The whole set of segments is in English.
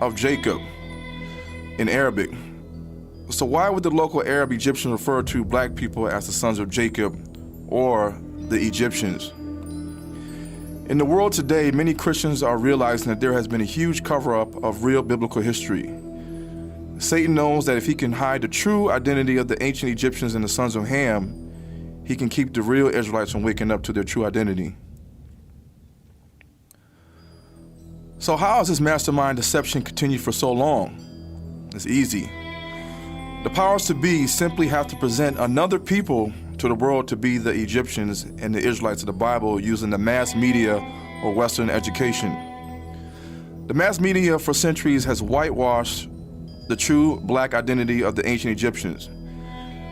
of Jacob in Arabic. So why would the local Arab Egyptians refer to black people as the sons of Jacob or the Egyptians? In the world today, many Christians are realizing that there has been a huge cover-up of real biblical history. Satan knows that if he can hide the true identity of the ancient Egyptians and the sons of Ham, he can keep the real Israelites from waking up to their true identity. So how has this mastermind deception continued for so long? It's easy. The powers to be simply have to present another people to the world to be the Egyptians and the Israelites of the Bible using the mass media or Western education. The mass media for centuries has whitewashed the true black identity of the ancient Egyptians.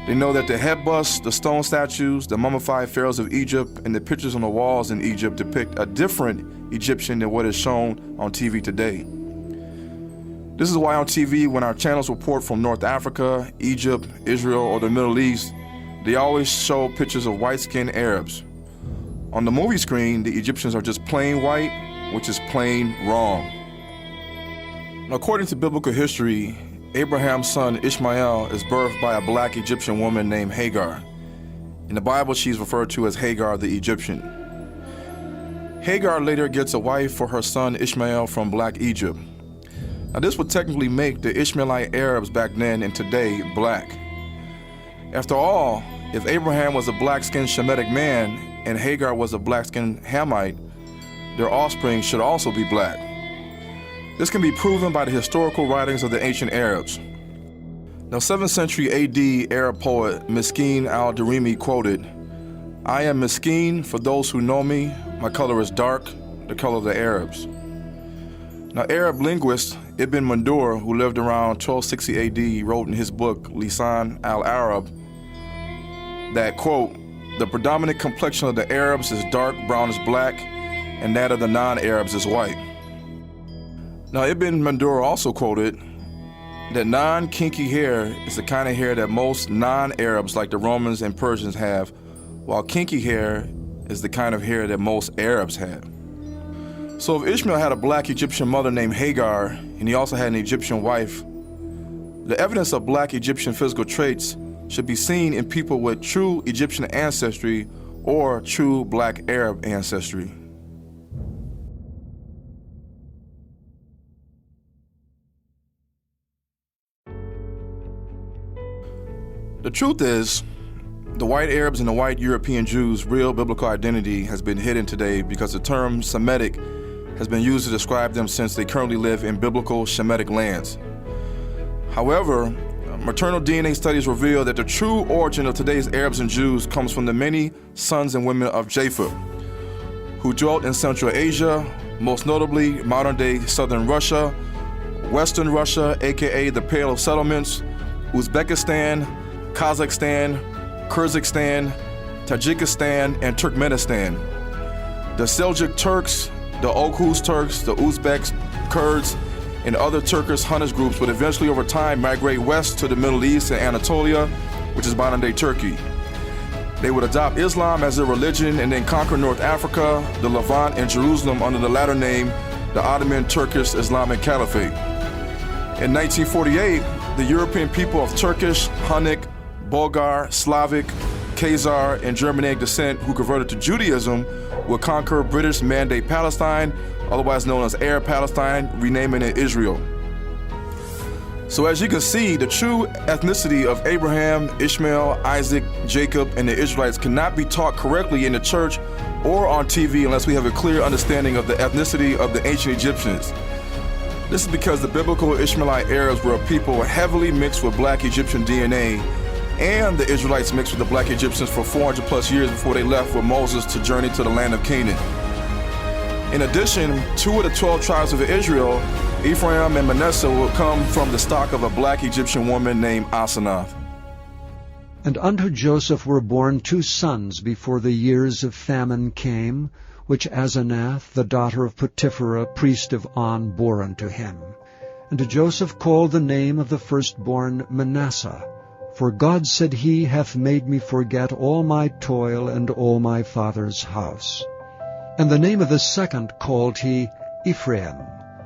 They know that the head busts, the stone statues, the mummified pharaohs of Egypt, and the pictures on the walls in Egypt depict a different Egyptian than what is shown on TV today. This is why on TV, when our channels report from North Africa, Egypt, Israel, or the Middle East, they always show pictures of white-skinned Arabs. On the movie screen, the Egyptians are just plain white, which is plain wrong. According to biblical history, Abraham's son Ishmael is birthed by a black Egyptian woman named Hagar. In the Bible, she's referred to as Hagar the Egyptian. Hagar later gets a wife for her son Ishmael from black Egypt. Now this would technically make the Ishmaelite Arabs back then and today black. After all, if Abraham was a black-skinned Shemitic man and Hagar was a black-skinned Hamite, their offspring should also be black. This can be proven by the historical writings of the ancient Arabs. Now, 7th century AD Arab poet Miskeen al-Darimi quoted, "I am Miskeen for those who know me, my color is dark, the color of the Arabs." Now, Arab linguist Ibn Mandur, who lived around 1260 AD, wrote in his book Lisan al-Arab that, quote, "The predominant complexion of the Arabs is dark brownish black, and that of the non-Arabs is white." Now, Ibn Mandur also quoted that non-kinky hair is the kind of hair that most non-Arabs like the Romans and Persians have, while kinky hair is the kind of hair that most Arabs have. So if Ishmael had a black Egyptian mother named Hagar, and he also had an Egyptian wife, the evidence of black Egyptian physical traits should be seen in people with true Egyptian ancestry or true black Arab ancestry. The truth is, the white Arabs and the white European Jews' real biblical identity has been hidden today because the term Semitic has been used to describe them since they currently live in biblical Shemitic lands. However, maternal DNA studies reveal that the true origin of today's Arabs and Jews comes from the many sons and women of Japheth, who dwelt in Central Asia, most notably modern-day southern Russia, western Russia, aka the Pale of Settlements, Uzbekistan, Kazakhstan, Kyrgyzstan, Tajikistan, and Turkmenistan. The Seljuk Turks, the Oghuz Turks, the Uzbeks, Kurds, and other Turkish Hunnish groups would eventually over time migrate west to the Middle East and Anatolia, which is modern-day Turkey. They would adopt Islam as their religion and then conquer North Africa, the Levant, and Jerusalem under the latter name, the Ottoman Turkish Islamic Caliphate. In 1948, the European people of Turkish, Hunnic, Bulgar, Slavic, Khazar, and Germanic descent who converted to Judaism would conquer British Mandate Palestine, otherwise known as Arab Palestine, renaming it Israel. So as you can see, the true ethnicity of Abraham, Ishmael, Isaac, Jacob, and the Israelites cannot be taught correctly in the church or on TV unless we have a clear understanding of the ethnicity of the ancient Egyptians. This is because the biblical Ishmaelite Arabs were a people heavily mixed with black Egyptian DNA, and the Israelites mixed with the black Egyptians for 400 plus years before they left with Moses to journey to the land of Canaan. In addition, 2 of the 12 tribes of Israel, Ephraim and Manasseh, will come from the stock of a black Egyptian woman named Asenath. And unto Joseph were born 2 sons before the years of famine came, which Asenath, the daughter of Potipherah, priest of On, bore unto him. And Joseph called the name of the firstborn Manasseh, for God said, He hath made me forget all my toil and all my father's house. And the name of the second called he Ephraim,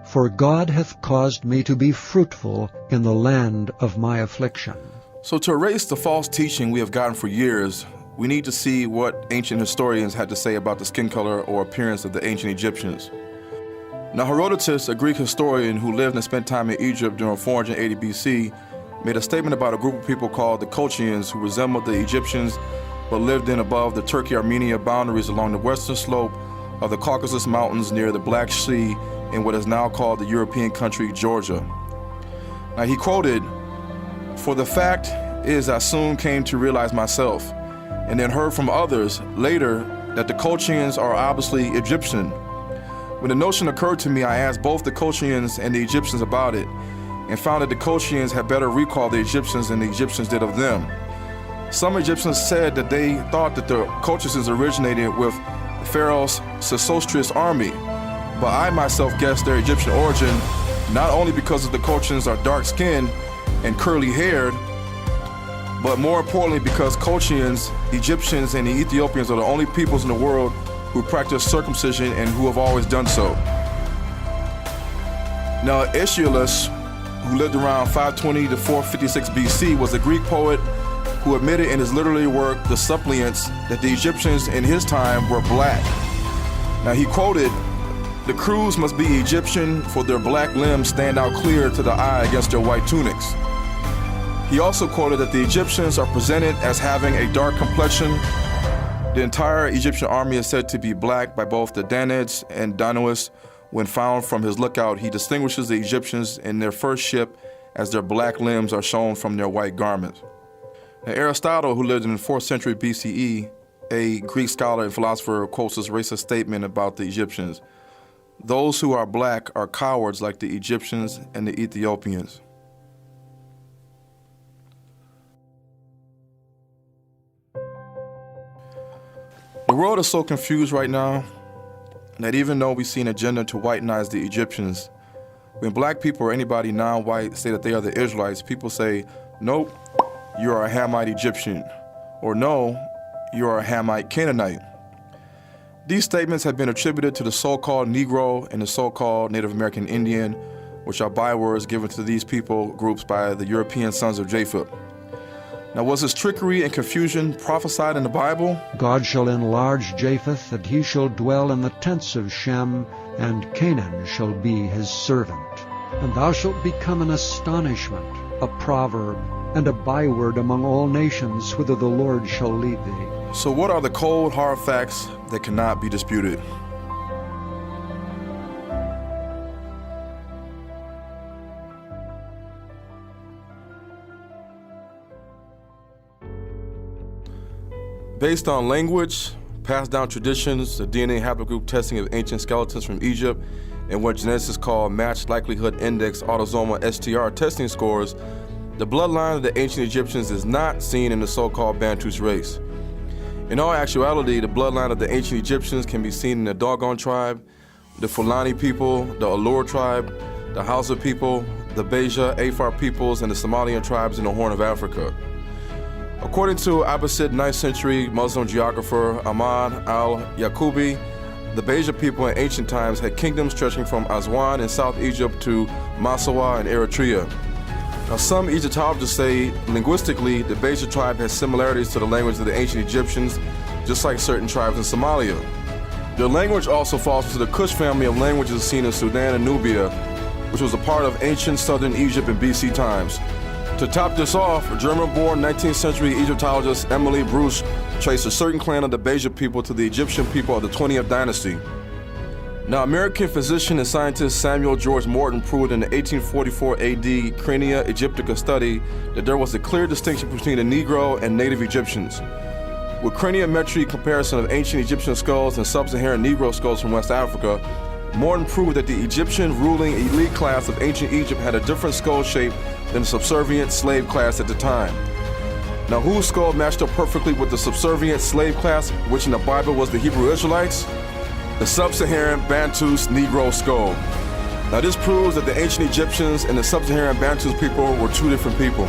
For God hath caused me to be fruitful in the land of my affliction. So to erase the false teaching we have gotten for years, we need to see what ancient historians had to say about the skin color or appearance of the ancient Egyptians. Now Herodotus, a Greek historian who lived and spent time in Egypt during 480 BC, made a statement about a group of people called the Colchians who resembled the Egyptians but lived in above the Turkey-Armenia boundaries along the western slope of the Caucasus Mountains near the Black Sea in what is now called the European country Georgia. Now he quoted, "For the fact is I soon came to realize myself, and then heard from others later that the Colchians are obviously Egyptian. When the notion occurred to me, I asked both the Colchians and the Egyptians about it, and found that the Colchians had better recall the Egyptians than the Egyptians did of them. Some Egyptians said that they thought that the Colchians originated with Pharaoh Sesostris' army, but I myself guessed their Egyptian origin not only because of the Colchians are dark-skinned and curly-haired, but more importantly because Colchians, Egyptians, and the Ethiopians are the only peoples in the world who practice circumcision and who have always done so." Now Aeschylus, who lived around 520 to 456 BC, was a Greek poet who admitted in his literary work, The Suppliants, that the Egyptians in his time were black. Now he quoted, "The crews must be Egyptian, for their black limbs stand out clear to the eye against their white tunics." He also quoted that the Egyptians are presented as having a dark complexion. The entire Egyptian army is said to be black by both the Danaans and Danaus. When found from his lookout, he distinguishes the Egyptians in their first ship as their black limbs are shown from their white garments. Now, Aristotle, who lived in the 4th century BCE, a Greek scholar and philosopher, quotes this racist statement about the Egyptians: "Those who are black are cowards like the Egyptians and the Ethiopians." The world is so confused right now that even though we see an agenda to whitenize the Egyptians, when black people or anybody non-white say that they are the Israelites, people say, "Nope, you are a Hamite Egyptian," or "No, you are a Hamite Canaanite." These statements have been attributed to the so-called Negro and the so-called Native American Indian, which are bywords given to these people groups by the European sons of Japheth. Now, was this trickery and confusion prophesied in the Bible? God shall enlarge Japheth, that he shall dwell in the tents of Shem, and Canaan shall be his servant. And thou shalt become an astonishment, a proverb, and a byword among all nations, whither the Lord shall lead thee. So what are the cold, hard facts that cannot be disputed? Based on language, passed down traditions, the DNA haplogroup testing of ancient skeletons from Egypt, and what geneticists call matched likelihood index autosomal STR testing scores, the bloodline of the ancient Egyptians is not seen in the so-called Bantus race. In all actuality, the bloodline of the ancient Egyptians can be seen in the Dogon tribe, the Fulani people, the Alur tribe, the Hausa people, the Beja, Afar peoples, and the Somalian tribes in the Horn of Africa. According to Abbasid 9th century Muslim geographer Ahmad al-Yaqubi, the Beja people in ancient times had kingdoms stretching from Aswan in South Egypt to Massawa in Eritrea. Now, some Egyptologists say linguistically the Beja tribe has similarities to the language of the ancient Egyptians, just like certain tribes in Somalia. Their language also falls into the Kush family of languages seen in Sudan and Nubia, which was a part of ancient southern Egypt in BC times. To top this off, German-born 19th century Egyptologist Emily Bruce traced a certain clan of the Beja people to the Egyptian people of the 20th dynasty. Now, American physician and scientist Samuel George Morton proved in the 1844 AD Crania Egyptica study that there was a clear distinction between the Negro and native Egyptians. With craniometry comparison of ancient Egyptian skulls and sub-Saharan Negro skulls from West Africa, Morton proved that the Egyptian ruling elite class of ancient Egypt had a different skull shape than the subservient slave class at the time. Now, whose skull matched up perfectly with the subservient slave class, which in the Bible was the Hebrew Israelites? The sub-Saharan Bantus Negro skull. Now, this proves that the ancient Egyptians and the sub-Saharan Bantus people were two different people.